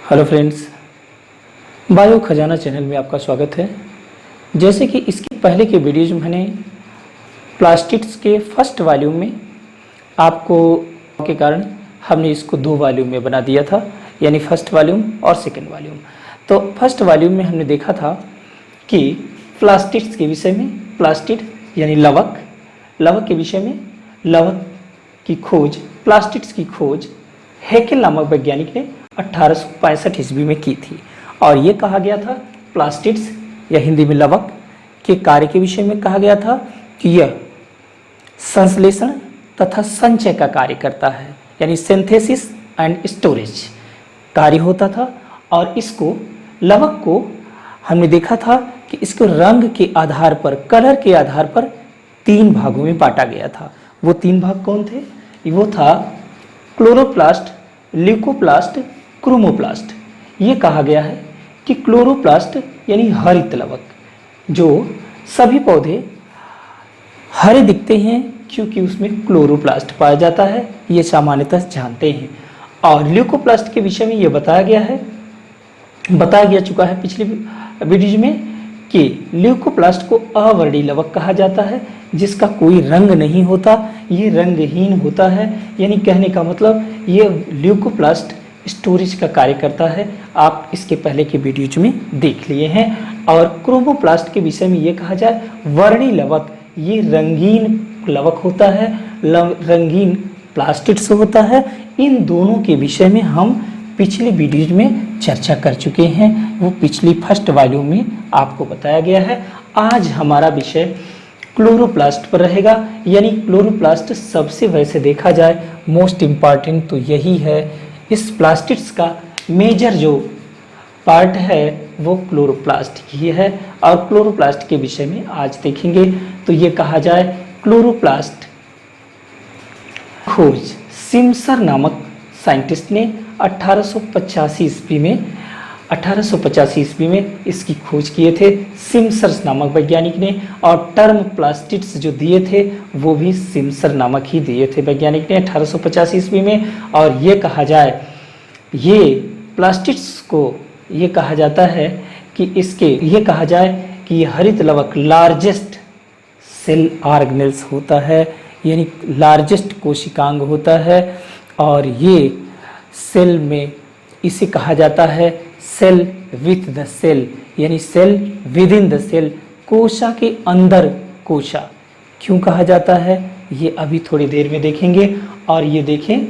Hello friends, bio खजाना channel में आपका स्वागत है। जैसे कि इसके पहले के वीडियोज में मैंने प्लास्टिक्स के फर्स्ट वॉल्यूम में आपको के कारण हमने इसको दो वॉल्यूम में बना दिया था, यानी फर्स्ट वॉल्यूम और सेकंड वॉल्यूम। तो फर्स्ट वॉल्यूम में हमने देखा था कि प्लास्टिक्स के विषय में, प्लास्टिक यानी लवक के विषय में, लवक की खोज, प्लास्टिक्स की खोज हैकेल नामक वैज्ञानिक ने 1865 ईस्वी में की थी। और ये कहा गया था प्लास्टिक्स या हिंदी में लवक के कार्य के विषय में कहा गया था कि यह संश्लेषण तथा संचय का कार्य करता है, यानी सिंथेसिस एंड स्टोरेज कार्य होता था। और इसको लवक को हमने देखा था कि इसको रंग के आधार पर, कलर के आधार पर तीन भागों में बांटा गया था। वो तीन भाग कौन थे? वो था क्लोरोप्लास्ट, ल्यूकोप्लास्ट, क्रोमोप्लास्ट। ये कहा गया है कि क्लोरोप्लास्ट यानी हरित लवक, जो सभी पौधे हरे दिखते हैं क्योंकि उसमें क्लोरोप्लास्ट पाया जाता है, ये सामान्यतः जानते हैं। और ल्यूकोप्लास्ट के विषय में ये बताया चुका है पिछले वीडियो में कि ल्यूकोप्लास्ट को अवर्णीय लवक कहा जाता है, जिसका कोई रंग नहीं होता, ये रंगहीन होता है। यानी कहने का मतलब ये ल्यूकोप्लास्ट स्टोरेज का कार्य करता है। आप इसके पहले के वीडियोज में देख लिए हैं। और क्रोमोप्लास्ट के विषय में ये कहा जाए वर्णीय लवक, ये रंगीन लवक होता है, रंगीन प्लास्टिक्स होता है। इन दोनों के विषय में हम पिछले वीडियोज में चर्चा कर चुके हैं, वो पिछली फर्स्ट वॉल्यूम में आपको बताया गया है। आज हमारा विषय क्लोरोप्लास्ट पर रहेगा, यानी क्लोरोप्लास्ट सबसे वैसे देखा जाए मोस्ट इम्पॉर्टेंट तो यही है। इस प्लास्टिक्स का मेजर जो पार्ट है वो क्लोरोप्लास्ट ही है। और क्लोरोप्लास्ट के विषय में आज देखेंगे। तो ये कहा जाए क्लोरोप्लास्ट खोज सिम्सर नामक साइंटिस्ट ने 1885 ईस्वी में इसकी खोज किए थे, सिम्सर नामक वैज्ञानिक ने। और टर्म प्लास्टिक्स जो दिए थे वो भी सिम्सर नामक ही दिए थे वैज्ञानिक ने 1885 ईस्वी में। और ये कहा जाए, ये प्लास्टिक्स को ये कहा जाता है कि ये कहा जाए कि ये हरित लवक लार्जेस्ट सेल ऑर्गेनेल्स होता है, यानी लार्जेस्ट कोशिकांग होता है। और ये सेल में इसे कहा जाता है सेल विथ द सेल, यानी cell within the cell, कोशा के अंदर कोशा। क्यों कहा जाता है ये अभी थोड़ी देर में देखेंगे। और ये देखें,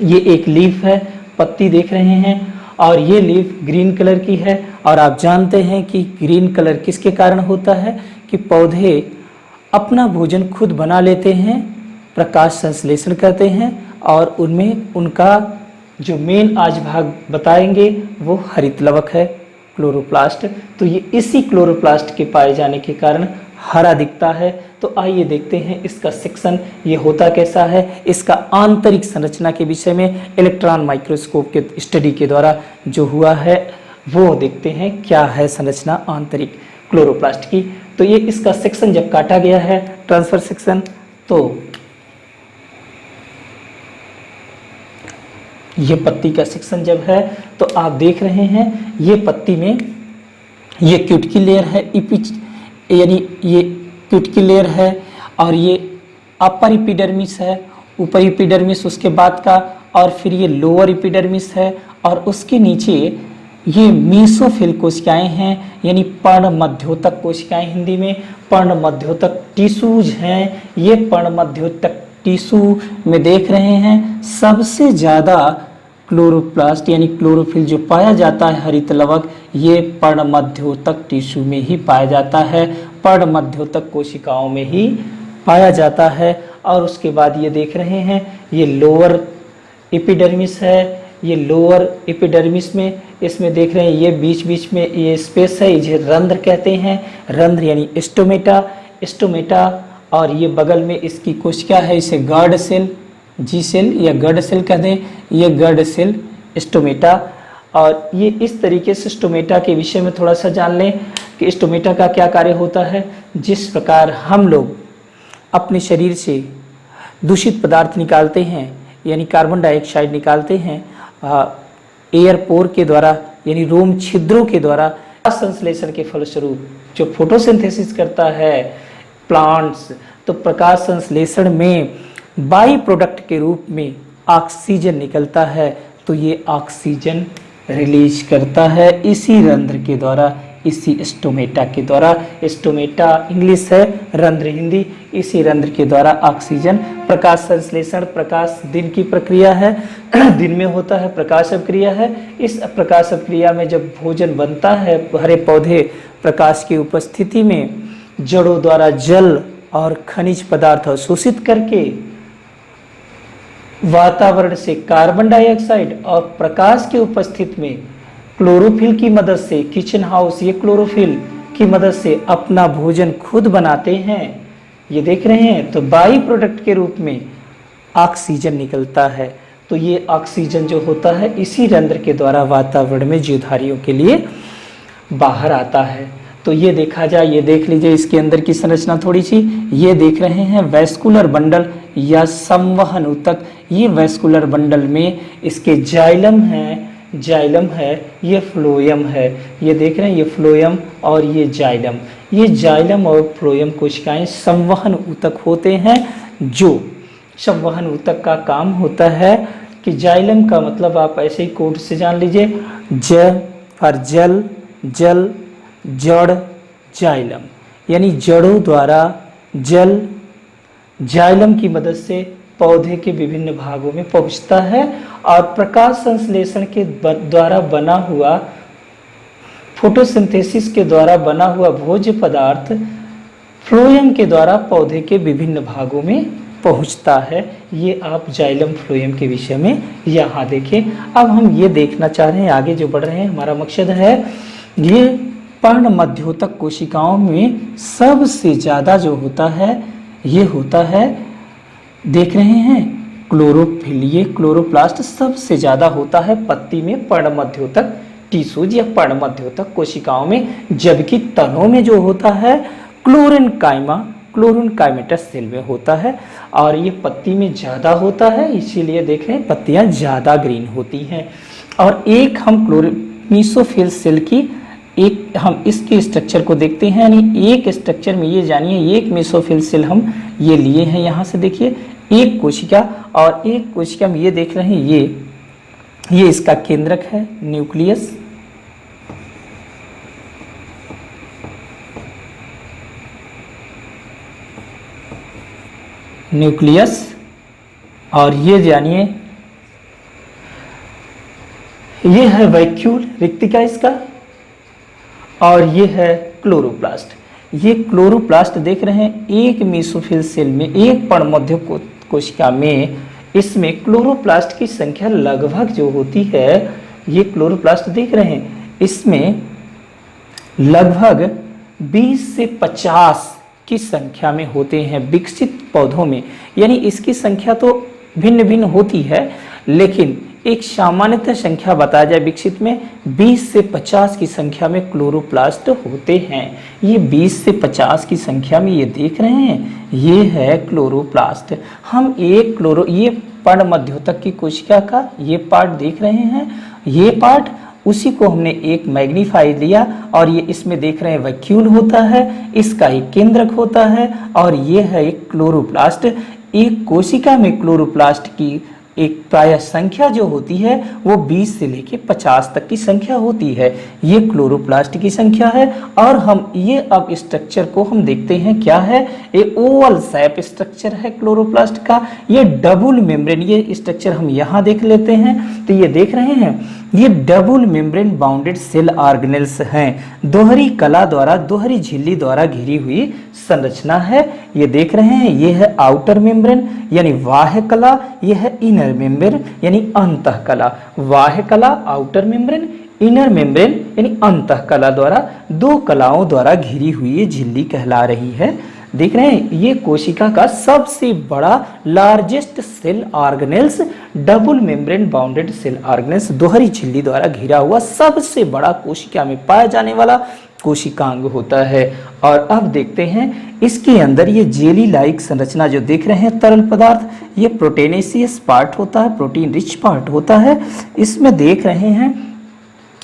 ये एक लीफ है, पत्ती देख रहे हैं, और ये लीफ ग्रीन कलर की है। और आप जानते हैं कि ग्रीन कलर किसके कारण होता है कि पौधे अपना भोजन खुद बना लेते हैं, प्रकाश संश्लेषण करते हैं, और उनमें उनका जो मेन आज भाग बताएंगे वो हरित लवक है, क्लोरोप्लास्ट। तो ये इसी क्लोरोप्लास्ट के पाए जाने के कारण हरा दिखता है। तो आइए देखते हैं इसका सेक्शन, ये होता कैसा है, इसका आंतरिक संरचना के विषय में इलेक्ट्रॉन माइक्रोस्कोप के स्टडी के द्वारा जो हुआ है वो देखते हैं क्या है संरचना आंतरिक क्लोरोप्लास्ट की। तो ये इसका सेक्शन जब काटा गया है, ट्रांसफर सेक्शन, तो ये पत्ती का सेक्शन जब है तो आप देख रहे हैं ये पत्ती में ये क्यूटिकल लेयर है, यानी ये क्यूटिकल लेयर है, और ये अपर एपिडर्मिस है, ऊपर एपिडर्मिस उसके बाद का, और फिर ये लोअर एपिडर्मिस है, और उसके नीचे ये मेसोफिल कोशिकाएं हैं, यानी पर्णमध्योतक कोशिकाएं, हिंदी में पर्णमध्योतक टिश्यूज हैं। ये पर्णमध्योतक टिश्यू में देख रहे हैं सबसे ज़्यादा क्लोरोप्लास्ट यानी क्लोरोफिल जो पाया जाता है हरित लवक, ये पर्णमध्योतक टिश्यू में ही पाया जाता है, पर्णमध्योतक कोशिकाओं में ही पाया जाता है। और उसके बाद ये देख रहे हैं ये लोअर एपिडर्मिस है, ये लोअर एपिडर्मिस में इसमें देख रहे हैं ये बीच बीच में ये स्पेस है, इसे रंध्र कहते हैं, रंध्र यानी स्टोमेटा। और ये बगल में इसकी कोशिका है, इसे गार्ड सेल, जी सेल या गार्ड सेल कह दें, ये गार्ड सेल स्टोमेटा। और ये इस तरीके से स्टोमेटा के विषय में थोड़ा सा जान लें कि स्टोमेटा का क्या कार्य होता है। जिस प्रकार हम लोग अपने शरीर से दूषित पदार्थ निकालते हैं, यानी कार्बन डाइऑक्साइड निकालते हैं, एयर पोर के द्वारा यानी रोम छिद्रों के द्वारा संश्लेषण के फलस्वरूप जो फोटोसिंथेसिस करता है प्लांट्स, तो प्रकाश संश्लेषण में बाई प्रोडक्ट के रूप में ऑक्सीजन निकलता है, तो ये ऑक्सीजन रिलीज करता है इसी रंध्र के द्वारा, इसी स्टोमेटा के द्वारा। स्टोमेटा इंग्लिश है, रंध्र हिंदी। इसी रंध्र के द्वारा ऑक्सीजन, प्रकाश संश्लेषण प्रकाश दिन की प्रक्रिया है, दिन में होता है, प्रकाश अपक्रिया है। इस प्रकाश अपक्रिया में जब भोजन बनता है, हरे पौधे प्रकाश की उपस्थिति में जड़ों द्वारा जल और खनिज पदार्थ अवशोषित करके वातावरण से कार्बन डाइऑक्साइड और प्रकाश की उपस्थिति में क्लोरोफिल की मदद से, किचन हाउस ये क्लोरोफिल की मदद से अपना भोजन खुद बनाते हैं। ये देख रहे हैं, तो बाई प्रोडक्ट के रूप में ऑक्सीजन निकलता है। तो ये ऑक्सीजन जो होता है इसी रंध्र के द्वारा वातावरण में जीवधारियों के लिए बाहर आता है। तो ये देखा जाए, ये देख लीजिए इसके अंदर की संरचना थोड़ी सी। ये देख रहे हैं वैस्कुलर बंडल या संवहन ऊतक। ये वैस्कुलर बंडल में इसके जाइलम है, ये फ्लोएम है। ये देख रहे हैं, ये फ्लोएम और ये जाइलम। ये जाइलम और फ्लोएम कोशिकाएं संवहन ऊतक होते हैं। जो संवहन ऊतक का काम होता है कि जाइलम का मतलब आप ऐसे ही कोड से जान लीजिए, ज फॉर जल, जल जड़ जाइलम, यानी जड़ों द्वारा जल जाइलम की मदद से पौधे के विभिन्न भागों में पहुंचता है और प्रकाश संश्लेषण के द्वारा बना हुआ, फोटोसिंथेसिस के द्वारा बना हुआ भोज्य पदार्थ फ्लोएम के द्वारा पौधे के विभिन्न भागों में पहुंचता है। ये आप जाइलम फ्लोएम के विषय में यहाँ देखें। अब हम ये देखना चाह रहे हैं, आगे जो बढ़ रहे हैं, हमारा मकसद है ये पर्ण मध्योतक कोशिकाओं में सबसे ज़्यादा जो होता है ये होता है, देख रहे हैं क्लोरोफिल, ये क्लोरोप्लास्ट सबसे ज़्यादा होता है पत्ती में पर्ण मध्योतक टिश्यूज या पर्ण मध्योतक कोशिकाओं में, जबकि तनों में जो होता है क्लोरेनकाइमेटस सेल में होता है और ये पत्ती में ज़्यादा होता है, इसीलिए देख रहे हैं पत्तियाँ ज़्यादा ग्रीन होती हैं। और एक हम मेसोफिल सेल की एक हम इसके स्ट्रक्चर को देखते हैं, यानी एक स्ट्रक्चर में ये जानिए, एक मेसोफिल सेल हम ये लिए हैं, यहाँ से देखिए एक कोशिका, और एक कोशिका में ये देख रहे हैं ये इसका केंद्रक है, न्यूक्लियस। न्यूक्लियस और ये जानिए ये है वैक्यूल, रिक्तिका इसका, और ये है क्लोरोप्लास्ट। ये क्लोरोप्लास्ट देख रहे हैं एक मेसोफिल सेल में, एक पर्णमध्य कोशिका में, इसमें क्लोरोप्लास्ट की संख्या लगभग जो होती है, ये क्लोरोप्लास्ट देख रहे हैं, इसमें लगभग 20 से 50 की संख्या में होते हैं विकसित पौधों में। यानी इसकी संख्या तो भिन्न भिन्न होती है, लेकिन एक सामान्यतः संख्या बताया जाए विकसित में 20 से 50 की संख्या में क्लोरोप्लास्ट होते हैं। ये 20 से 50 की संख्या में ये देख रहे हैं, ये है क्लोरोप्लास्ट। हम ये पर्ण मध्योतक की कोशिका का ये पार्ट देख रहे हैं, ये पार्ट उसी को हमने एक मैग्नीफाई लिया और ये इसमें देख रहे हैं वैक्यूल होता है, इसका एक केंद्रक होता है और ये है एक क्लोरोप्लास्ट। एक कोशिका में क्लोरोप्लास्ट की एक प्रायः संख्या जो होती है वो 20 से लेके 50 तक की संख्या होती है। ये क्लोरोप्लास्ट की संख्या है। और हम ये अब स्ट्रक्चर को हम देखते हैं क्या है, ये ओवल शेप स्ट्रक्चर है क्लोरोप्लास्ट का। ये डबल मेम्ब्रेन, ये स्ट्रक्चर हम यहाँ देख लेते हैं, तो ये देख रहे हैं ये double membrane bounded cell organelles हैं। दोहरी कला द्वारा, दोहरी झिल्ली द्वारा घिरी हुई संरचना है। ये देख रहे हैं, ये है आउटर मेम्ब्रेन यानी बाह्य कला, ये है इनर मेम्ब्रेन यानी अंतः कला। बाह्य कला आउटर मेम्ब्रेन, इनर मेम्ब्रेन यानी अंतः कला द्वारा, दो कलाओं द्वारा घिरी हुई ये झिल्ली कहला रही है। देख रहे हैं ये कोशिका का सबसे बड़ा largest cell organelles, double membrane bounded cell organelles, दोहरी झिल्ली द्वारा घिरा हुआ सबसे बड़ा कोशिका में पाया जाने वाला कोशिकांग होता है। और अब देखते हैं इसके अंदर ये जेली लाइक संरचना जो देख रहे हैं तरल पदार्थ, ये प्रोटीनेशियस पार्ट होता है, प्रोटीन रिच पार्ट होता है। इसमें देख रहे हैं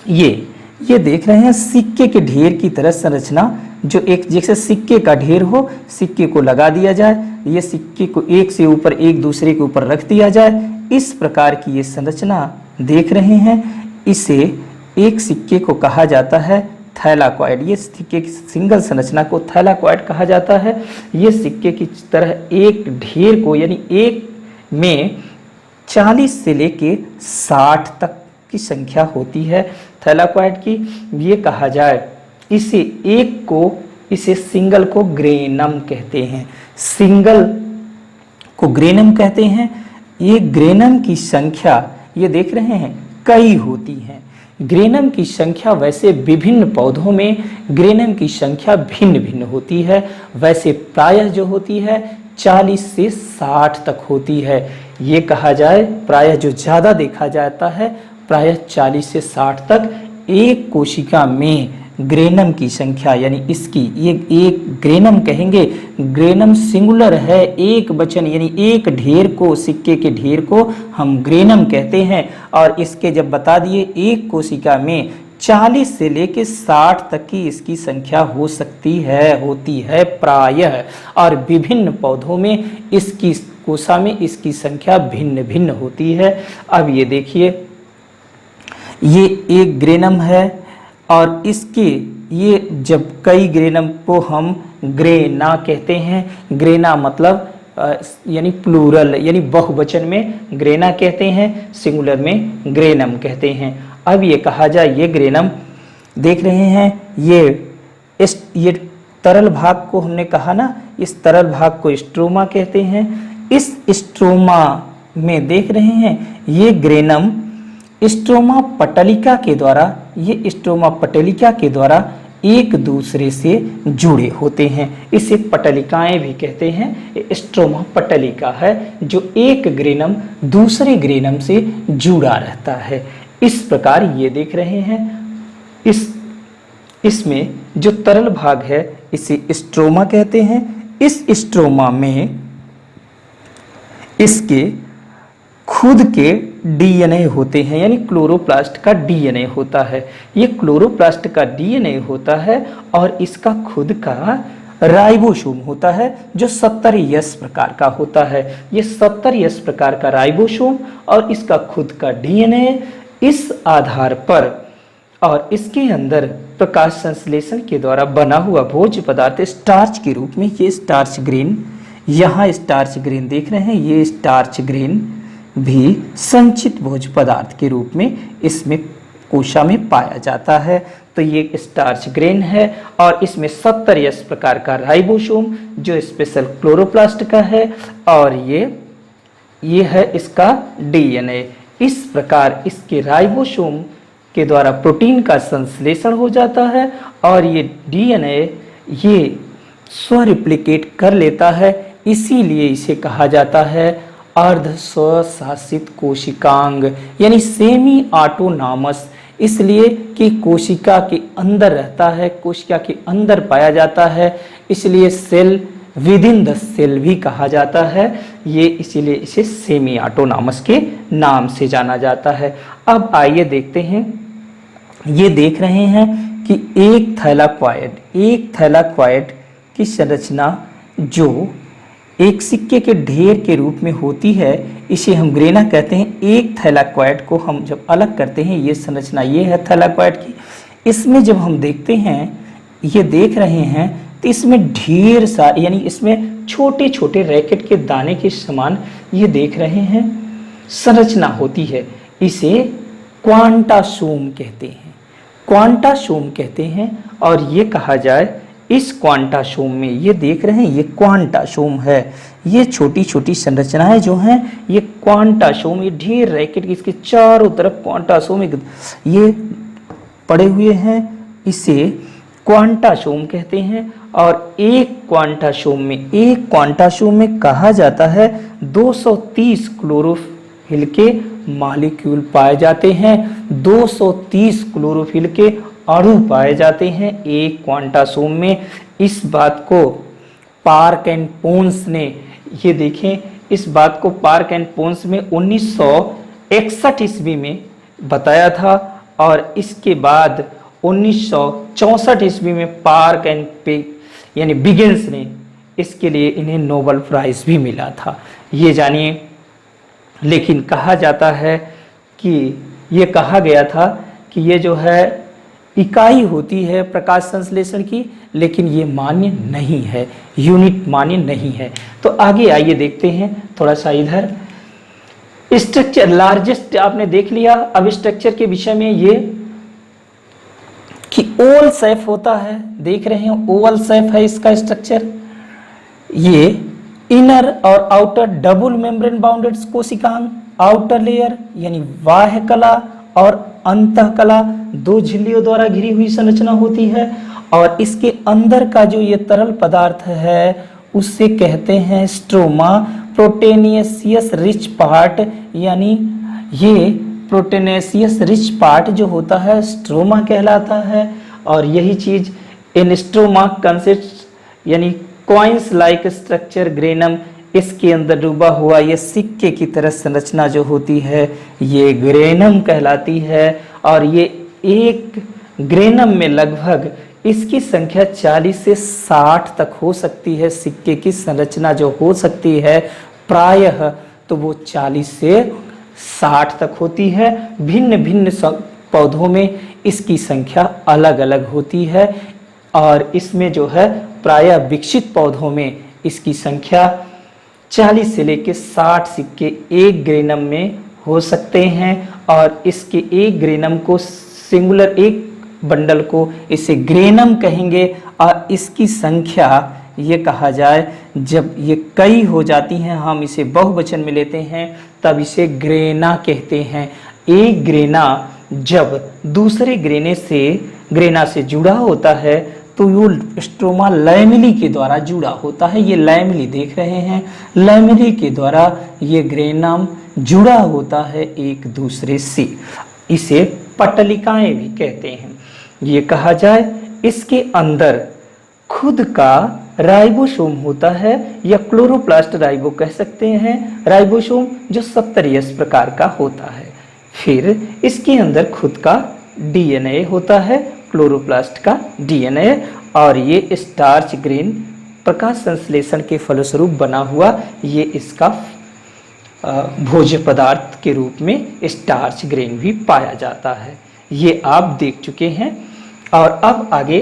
ये देख रहे हैं सिक्के के ढेर की तरह संरचना, जो एक जैसे सिक्के का ढेर हो, सिक्के को लगा दिया जाए, ये सिक्के को एक से ऊपर एक दूसरे के ऊपर रख दिया जाए, इस प्रकार की ये संरचना देख रहे हैं। इसे एक सिक्के को कहा जाता है थैलाकॉइड। ये सिक्के की सिंगल संरचना को थैलाकॉइड कहा जाता है। ये सिक्के की तरह एक ढेर को, यानी एक में 40 से लेके 60 तक की संख्या होती है थैलाकॉइड की। ये कहा जाए इसे सिंगल को ग्रेनम कहते हैं, सिंगल को ग्रेनम कहते हैं। ये ग्रेनम की संख्या ये देख रहे हैं कई होती हैं। ग्रेनम की संख्या वैसे विभिन्न पौधों में ग्रेनम की संख्या भिन्न भिन्न होती है, वैसे प्रायः जो होती है 40 से 60 तक होती है। ये कहा जाए प्रायः जो ज़्यादा देखा जाता है प्रायः 40 से 60 तक एक कोशिका में ग्रेनम की संख्या, यानी इसकी ये एक ग्रेनम कहेंगे, ग्रेनम सिंगुलर है, एक वचन, यानी एक ढेर को, सिक्के के ढेर को हम ग्रेनम कहते हैं। और इसके जब बता दिए एक कोशिका में 40 से लेके 60 तक की इसकी संख्या हो सकती है, होती है प्रायः। और विभिन्न पौधों में इसकी कोशा में इसकी संख्या भिन्न भिन्न होती है। अब ये देखिए ये एक ग्रेनम है और इसके ये जब कई ग्रेनम को हम ग्रेना कहते हैं। ग्रेना मतलब यानी प्लूरल, यानी बहुवचन में ग्रेना कहते हैं, सिंगुलर में ग्रेनम कहते हैं। अब ये कहा जाए ये ग्रेनम देख रहे हैं, ये तरल भाग को हमने कहा ना, इस तरल भाग को स्ट्रोमा कहते हैं। इस स्ट्रोमा में देख रहे हैं ये ग्रेनम स्ट्रोमा पटलिका के द्वारा, ये स्ट्रोमा पटलिका के द्वारा एक दूसरे से जुड़े होते हैं। इसे पटलिकाएं भी कहते हैं। स्ट्रोमा पटलिका है जो एक ग्रेनम दूसरे ग्रेनम से जुड़ा रहता है। इस प्रकार ये देख रहे हैं इसमें जो तरल भाग है इसे स्ट्रोमा कहते हैं। इस स्ट्रोमा में इसके खुद के डीएनए होते हैं, यानी क्लोरोप्लास्ट का डीएनए होता है। ये क्लोरोप्लास्ट का डीएनए होता है और इसका खुद का राइबोसोम होता है जो 70S प्रकार का होता है। ये 70S प्रकार का राइबोसोम और इसका खुद का डीएनए, इस आधार पर और इसके अंदर प्रकाश संश्लेषण के द्वारा बना हुआ भोज्य पदार्थ स्टार्च के रूप में, ये स्टार्च ग्रेन, यहाँ स्टार्च ग्रेन देख रहे हैं, ये स्टार्च ग्रेन भी संचित भोज्य पदार्थ के रूप में इसमें कोशा में पाया जाता है। तो ये स्टार्च ग्रेन है और इसमें 70S प्रकार का राइबोसोम जो स्पेशल क्लोरोप्लास्ट का है और ये है इसका डीएनए। इस प्रकार इसके राइबोसोम के द्वारा प्रोटीन का संश्लेषण हो जाता है और ये डीएनए ये स्वरिप्लिकेट कर लेता है, इसीलिए इसे कहा जाता है अर्ध स्वशासित कोशिकांग, यानी सेमी ऑटोनॉमस, इसलिए कि कोशिका के अंदर रहता है, कोशिका के अंदर पाया जाता है, इसलिए cell within the cell भी कहा जाता है। ये इसीलिए इसे सेमी ऑटोनॉमस के नाम से जाना जाता है। अब आइए देखते हैं, ये देख रहे हैं कि एक थैलाकॉइड की संरचना जो एक सिक्के के ढेर के रूप में होती है, इसे हम ग्रेना कहते हैं। एक थैलाकॉइड को हम जब अलग करते हैं, ये संरचना ये है थैलाकॉइड की, इसमें जब हम देखते हैं, ये देख रहे हैं तो इसमें ढेर सारे, यानी इसमें छोटे छोटे रैकेट के दाने के समान ये देख रहे हैं संरचना होती है। इसे क्वांटासोम कहते हैं, क्वांटासोम कहते हैं। और ये कहा जाए इस क्वांटासोम में ये देख रहे हैं, ये क्वांटासोम है, ये छोटी छोटी संरचनाएं जो हैं ये क्वांटासोम, ये ढेर रैकेट की इसके चारों तरफ क्वांटासोम ये पड़े हुए हैं, इसे क्वांटासोम कहते हैं। और एक क्वांटासोम में कहा जाता है 230 क्लोरोफिल के मॉलिक्यूल पाए जाते हैं, 230 क्लोरोफिल के, अणु पाए जाते हैं एक क्वांटासोम में। इस बात को पार्क एंड पोन्स ने, ये देखें, इस बात को पार्क एंड पोन्स में 1961 ईस्वी में बताया था और इसके बाद 1964 ईस्वी में पार्क एंड पे यानी बिगिंस ने इसके लिए इन्हें नोबेल प्राइज भी मिला था, ये जानिए। लेकिन कहा जाता है कि ये कहा गया था कि ये जो है इकाई होती है प्रकाश संश्लेषण की, लेकिन ये मान्य नहीं है, यूनिट मान्य नहीं है। तो आगे आइए देखते हैं थोड़ा सा इधर। स्ट्रक्चर लार्जेस्ट आपने देख लिया। अब स्ट्रक्चर के विषय में ये कि ओवल शेप होता है, देख रहे हैं ओवल शेप है इसका स्ट्रक्चर। ये इनर और आउटर डबल मेम्ब्रेन बाउंडेड कोशिकांग, आउटर लेयर यानी बाह्य कला और अंतःकला दो झिल्लियों द्वारा घिरी हुई संरचना होती है। और इसके अंदर का जो ये तरल पदार्थ है उससे कहते हैं स्ट्रोमा। प्रोटेनेशियस रिच पार्ट, यानी ये प्रोटेनेशियस रिच पार्ट जो होता है स्ट्रोमा कहलाता है। और यही चीज इन स्ट्रोमा कंसिस्ट यानी कॉइन्स लाइक स्ट्रक्चर ग्रेनम, इसके अंदर डूबा हुआ ये सिक्के की तरह संरचना जो होती है ये ग्रेनम कहलाती है। और ये एक ग्रेनम में लगभग इसकी संख्या 40 से 60 तक हो सकती है। सिक्के की संरचना जो हो सकती है प्रायः तो वो 40 से 60 तक होती है। भिन्न भिन्न पौधों में इसकी संख्या अलग अलग होती है और इसमें जो है प्रायः विकसित पौधों में इसकी संख्या 40 से लेकर 60 सिक्के एक ग्रेनम में हो सकते हैं। और इसके एक ग्रेनम को सिंगुलर, एक बंडल को इसे ग्रेनम कहेंगे। और इसकी संख्या ये कहा जाए जब ये कई हो जाती हैं, हम इसे बहुवचन में लेते हैं, तब इसे ग्रेना कहते हैं। एक ग्रेना जब दूसरे ग्रेना से जुड़ा होता है तो वो स्ट्रोमा लैमेली के द्वारा जुड़ा होता है। ये लैमेली देख रहे हैं, लैमेली के द्वारा ये ग्रेनम जुड़ा होता है एक दूसरे से। इसे पटलिकाएं भी कहते हैं। ये कहा जाए इसके अंदर खुद का राइबोसोम होता है या क्लोरोप्लास्ट राइबो कह सकते हैं। राइबोसोम जो 70S प्रकार का होता है। फिर इसके अंदर खुद का डीएनए होता है, क्लोरोप्लास्ट का डीएनए। और ये स्टार्च ग्रेन प्रकाश संश्लेषण के फलस्वरूप बना हुआ ये इसका भोज्य पदार्थ के रूप में स्टार्च ग्रेन भी पाया जाता है। ये आप देख चुके हैं। और अब आगे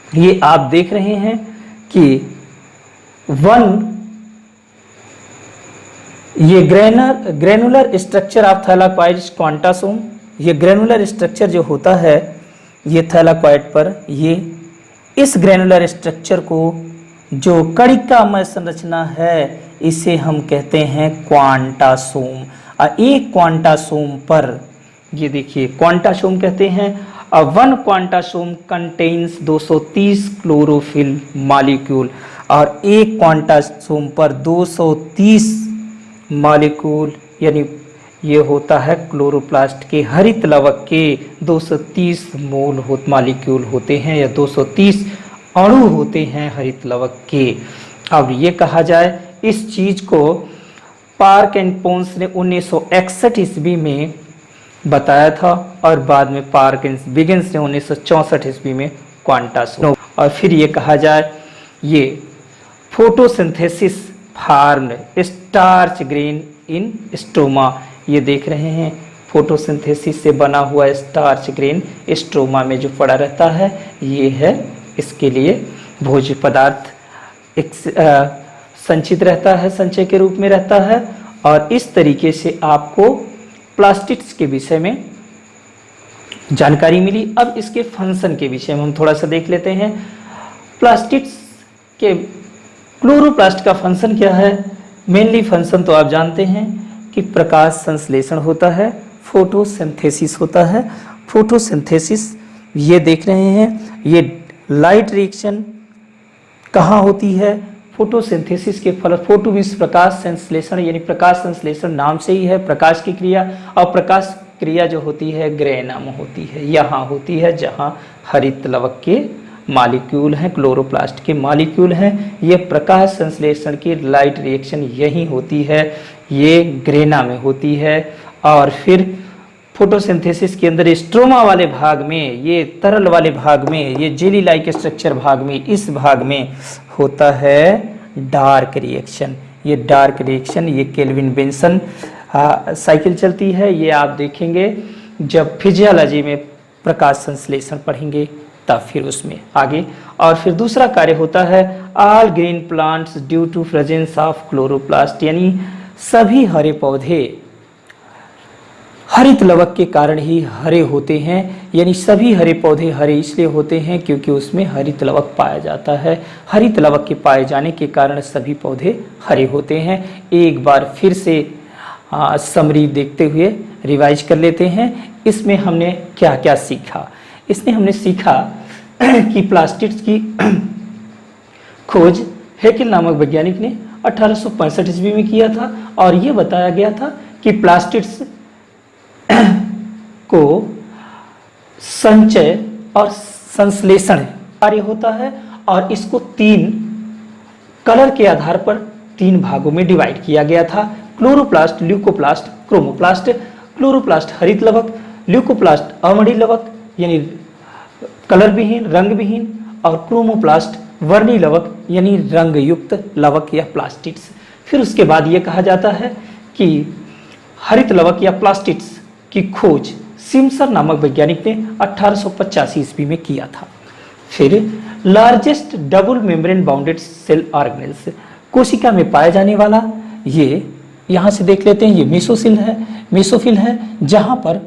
ये आप देख रहे हैं कि ये ग्रेनुलर स्ट्रक्चर ऑफ थैलाकोइड क्वांटासोम, ये ग्रेनुलर स्ट्रक्चर जो होता है ये थैलाकोइड पर, ये इस ग्रेनुलर स्ट्रक्चर को जो कणिकामय संरचना है इसे हम कहते हैं क्वांटासोम। और एक क्वांटासोम पर ये देखिए क्वांटासोम कहते हैं। One quantasome contains 230 chlorophyll molecule. और एक क्वांटासोम पर 230 मॉलिक्यूल यानी ये होता है क्लोरोप्लास्ट के हरित लवक के 230 मोल मॉलिक्यूल होते हैं या 230 अणु होते हैं हरित लवक के। अब ये कहा जाए इस चीज को पार्क एंड पोन्स ने 1961 ईस्वी में बताया था और बाद में पार्क एंड बिगिंस ने 1964 ईस्वी में क्वांटासोम। और फिर ये कहा जाए ये photosynthesis farmed starch grain in stroma, ये देख रहे हैं फोटोसिंथेसिस से बना हुआ स्टार्च ग्रेन स्ट्रोमा में जो पड़ा रहता है ये है इसके लिए भोज्य पदार्थ संचित रहता है, संचय के रूप में रहता है। और इस तरीके से आपको प्लास्टिड्स के विषय में जानकारी मिली। अब इसके फंक्शन के विषय में हम थोड़ा सा देख लेते हैं। प्लास्टिड्स के क्लोरोप्लास्ट का फंक्शन क्या है? मेनली फंक्शन तो आप जानते हैं कि प्रकाश संश्लेषण होता है, फोटोसिंथेसिस होता है। फोटोसिंथेसिस ये देख रहे हैं, ये लाइट रिएक्शन कहाँ होती है? फोटोसिंथेसिस के फल फोटो मीन्स प्रकाश संश्लेषण, यानी प्रकाश संश्लेषण नाम से ही है प्रकाश की क्रिया। और प्रकाश क्रिया जो होती है ग्रेनम होती है, यहाँ होती है जहाँ हरित लवक के मॉलिक्यूल हैं, क्लोरोप्लास्ट के मॉलिक्यूल हैं। ये प्रकाश संश्लेषण की लाइट रिएक्शन यही होती है, ये ग्रेना में होती है। और फिर फोटोसिंथेसिस के अंदर स्ट्रोमा वाले भाग में, ये तरल वाले भाग में, ये जेली लाइक स्ट्रक्चर भाग में, इस भाग में होता है डार्क रिएक्शन। ये डार्क रिएक्शन, ये केल्विन बेंसन साइकिल चलती है। ये आप देखेंगे जब फिजियोलॉजी में प्रकाश संश्लेषण पढ़ेंगे तब फिर उसमें आगे। और फिर दूसरा कार्य होता है all green plants due to presence of chloroplast, यानी सभी हरे पौधे हरित लवक के कारण ही हरे होते हैं। यानी सभी हरे पौधे हरे इसलिए होते हैं क्योंकि उसमें हरित लवक पाया जाता है। हरित लवक के पाए जाने के कारण सभी पौधे हरे होते हैं। एक बार फिर से समरी देखते हुए रिवाइज कर लेते हैं। इसमें हमने क्या क्या सीखा। इसमें हमने सीखा कि प्लास्टिड्स की खोज हैकेल नामक वैज्ञानिक ने 1865 ईस्वी में किया था और ये बताया गया था कि प्लास्टिड्स को संचय और संश्लेषण कार्य होता है और इसको 3 कलर के आधार पर 3 भागों में डिवाइड किया गया था। Chloroplast, leucoplast, chromoplast. क्लोरोप्लास्ट हरित लवक, ल्यूकोप्लास्ट अवर्णीय लवक यानी कलर विहीन, रंग विहीन, और क्रोमोप्लास्ट वर्णीय लवक यानी रंग युक्त लवक या प्लास्टिड्स। फिर उसके बाद ये कहा जाता है कि हरित लवक या प्लास्टिड्स की खोज सिम्सर नामक वैज्ञानिक ने 1885 ईस्वी में किया था। फिर largest double membrane bounded cell organelles, कोशिका में पाया जाने वाला, ये यहाँ से देख लेते हैं, ये मेसोफिल है जहाँ पर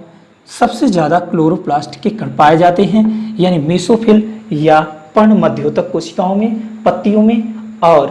सबसे ज़्यादा क्लोरोप्लास्ट के कण पाए जाते हैं। यानी मेसोफिल या पर्ण मध्योतक कोशिकाओं में, पत्तियों में और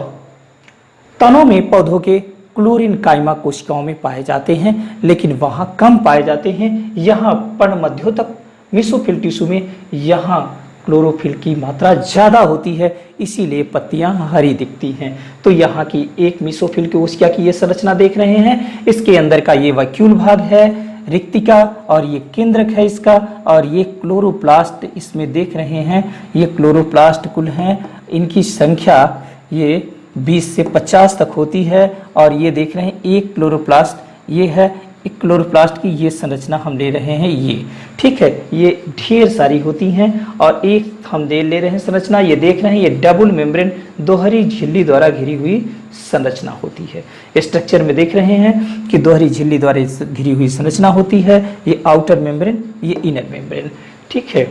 तनों में पौधों के क्लोरीन कायमा कोशिकाओं में पाए जाते हैं, लेकिन वहाँ कम पाए जाते हैं। यहाँ पर्ण मध्योतक मेसोफिल टिश्यू में यहाँ क्लोरोफिल की मात्रा ज़्यादा होती है, इसीलिए पत्तियां हरी दिखती हैं। तो यहाँ की एक मेसोफिल की कोशिका की ये संरचना देख रहे हैं। इसके अंदर का ये वैक्यूल भाग है, रिक्तिका, और ये केंद्रक है इसका, और ये क्लोरोप्लास्ट इसमें देख रहे हैं। ये क्लोरोप्लास्ट कुल हैं, इनकी संख्या ये 20 से 50 तक होती है। और ये देख रहे हैं एक क्लोरोप्लास्ट ये है, एक क्लोरोप्लास्ट की ये संरचना हम ले रहे हैं ये, ठीक है। ये ढेर सारी होती हैं और एक हम ले रहे हैं संरचना, ये देख रहे हैं, ये डबल मेम्ब्रेन दोहरी झिल्ली द्वारा घिरी हुई संरचना होती है। स्ट्रक्चर में देख रहे हैं कि दोहरी झिल्ली द्वारा घिरी हुई संरचना होती है। ये आउटर मेम्ब्रेन, ये इनर मेम्ब्रेन, ठीक है।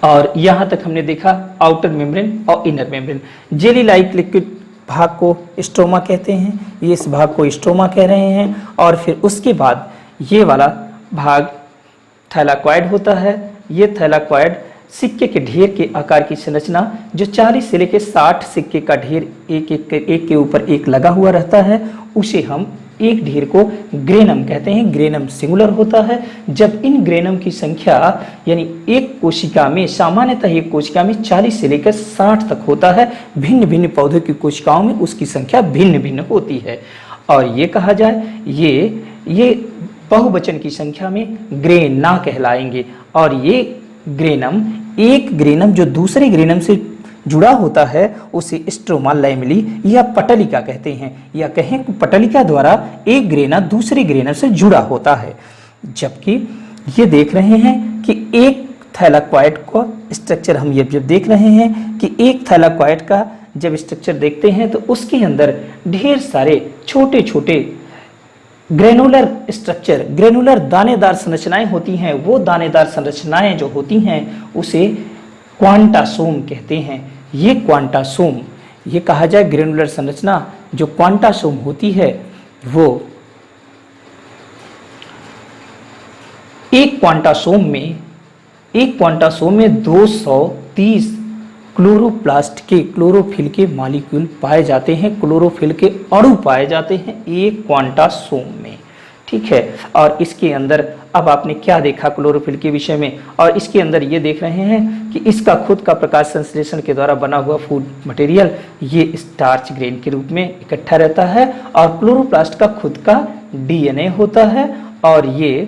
और यहाँ तक हमने देखा आउटर मेम्ब्रेन और inner membrane. Jelly like liquid भाग को स्ट्रोमा कहते हैं, ये इस भाग को स्ट्रोमा कह रहे हैं। और फिर उसके बाद ये वाला भाग थैलाक्वाइड होता है। ये थैलाक्वाइड सिक्के के ढेर के आकार की संरचना, जो 40 से लेकर 60 सिक्के का ढेर एक के ऊपर एक लगा हुआ रहता है, उसे हम एक ढेर को ग्रेनम कहते हैं। ग्रेनम सिंगुलर होता है। जब इन ग्रेनम की संख्या यानी एक कोशिका में, सामान्यतः एक कोशिका में 40 से लेकर 60 तक होता है। भिन्न भिन्न पौधों की कोशिकाओं में उसकी संख्या भिन्न भिन्न होती है। और ये कहा जाए ये बहुवचन की संख्या में ग्रेना कहलाएंगे। और ये ग्रेनम, एक ग्रेनम जो दूसरे ग्रेनम से जुड़ा होता है उसे स्ट्रोमा लैमेली या पटलिका कहते हैं, या कहें पटलिका द्वारा एक ग्रेना दूसरे ग्रेना से जुड़ा होता है। जबकि ये देख रहे हैं कि एक थैलाक्वाइड को स्ट्रक्चर हम ये जब देख रहे हैं कि एक थैलाक्वाइड का जब स्ट्रक्चर देखते हैं तो उसके अंदर ढेर सारे छोटे छोटे ग्रेनुलर स्ट्रक्चर, ग्रेनुलर दानेदार संरचनाएं होती हैं। वो दानेदार संरचनाएं जो होती हैं उसे क्वांटासोम कहते हैं। ये क्वांटासोम, ये कहा जाए ग्रेनुलर संरचना जो क्वांटासोम होती है, वो एक क्वांटासोम में 230 क्लोरोप्लास्ट के, क्लोरोफिल के मॉलिक्यूल पाए जाते हैं, क्लोरोफिल के अणु पाए जाते हैं एक क्वांटासोम में, ठीक है। और इसके अंदर अब आपने क्या देखा क्लोरोफिल के विषय में, और इसके अंदर ये देख रहे हैं कि इसका खुद का प्रकाश संश्लेषण के द्वारा बना हुआ फूड मटेरियल ये स्टार्च ग्रेन के रूप में इकट्ठा रहता है। और क्लोरोप्लास्ट का खुद का डीएनए होता है और ये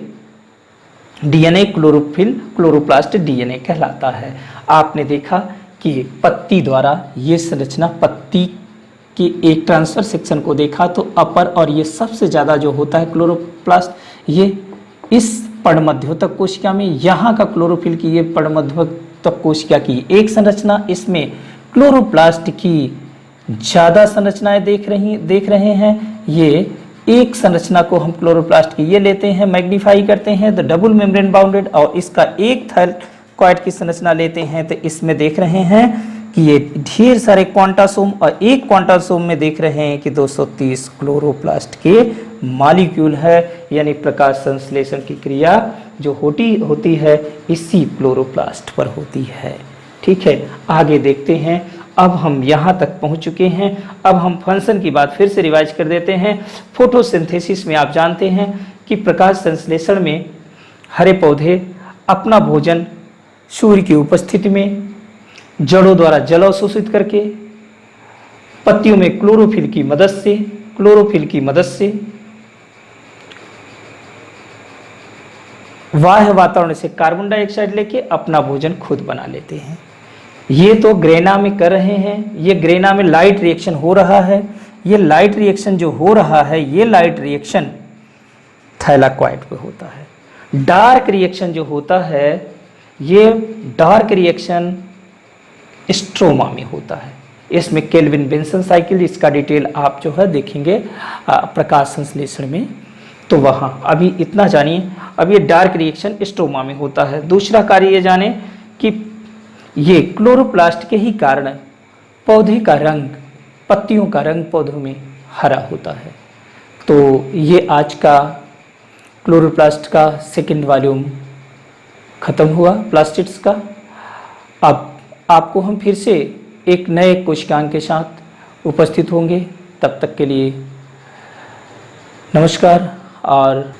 डीएनए क्लोरोफिल क्लोरोप्लास्ट डीएनए कहलाता है। आपने देखा कि पत्ती द्वारा ये संरचना, पत्ती के एक ट्रांसफर सेक्शन को देखा तो अपर और ये सबसे ज़्यादा जो होता है क्लोरोप्लास्ट, ये इस पर्णमध्योतक कोशिका में, यहाँ का क्लोरोफिल की ये पर्णमध्योतक कोशिका की एक संरचना, इसमें क्लोरोप्लास्ट की ज़्यादा संरचनाएं देख रहे हैं। ये एक संरचना को हम क्लोरोप्लास्ट की ये लेते हैं, मैग्नीफाई करते हैं तो डबल मेम्ब्रेन बाउंडेड, और इसका एक थाइलकॉइड की संरचना लेते हैं तो इसमें देख रहे हैं कि ये ढेर सारे क्वांटासोम, और एक क्वांटासोम में देख रहे हैं कि 230 क्लोरोप्लास्ट के मॉलिक्यूल है। यानी प्रकाश संश्लेषण की क्रिया जो होती है इसी क्लोरोप्लास्ट पर होती है। ठीक है, आगे देखते हैं। अब हम यहाँ तक पहुँच चुके हैं। अब हम फंक्शन की बात फिर से रिवाइज कर देते हैं। फोटोसिंथेसिस में आप जानते हैं कि प्रकाश संश्लेषण में हरे पौधे अपना भोजन सूर्य की उपस्थिति में जड़ों द्वारा जल अवशोषित करके पत्तियों में क्लोरोफिल की मदद से बाह्य वातावरण से कार्बन डाइऑक्साइड लेके अपना भोजन खुद बना लेते हैं। ये तो ग्रेना में कर रहे हैं। ये ग्रेना में लाइट रिएक्शन हो रहा है। ये लाइट रिएक्शन जो हो रहा है, ये लाइट रिएक्शन थाइलाकॉइड पे होता है। डार्क रिएक्शन जो होता है, ये डार्क रिएक्शन स्ट्रोमा में होता है। इसमें केल्विन बेंसन साइकिल, इसका डिटेल आप जो है देखेंगे प्रकाश संश्लेषण में, तो वहाँ अभी इतना जानिए। अब ये डार्क रिएक्शन स्ट्रोमा में होता है। दूसरा कार्य ये जाने कि ये क्लोरोप्लास्ट के ही कारण पौधे का रंग, पत्तियों का रंग पौधों में हरा होता है। तो ये आज का क्लोरोप्लास्ट का सेकंड वॉल्यूम खत्म हुआ प्लास्टिड्स का। अब आपको हम फिर से एक नए कोशिकांग के साथ उपस्थित होंगे। तब तक के लिए नमस्कार। और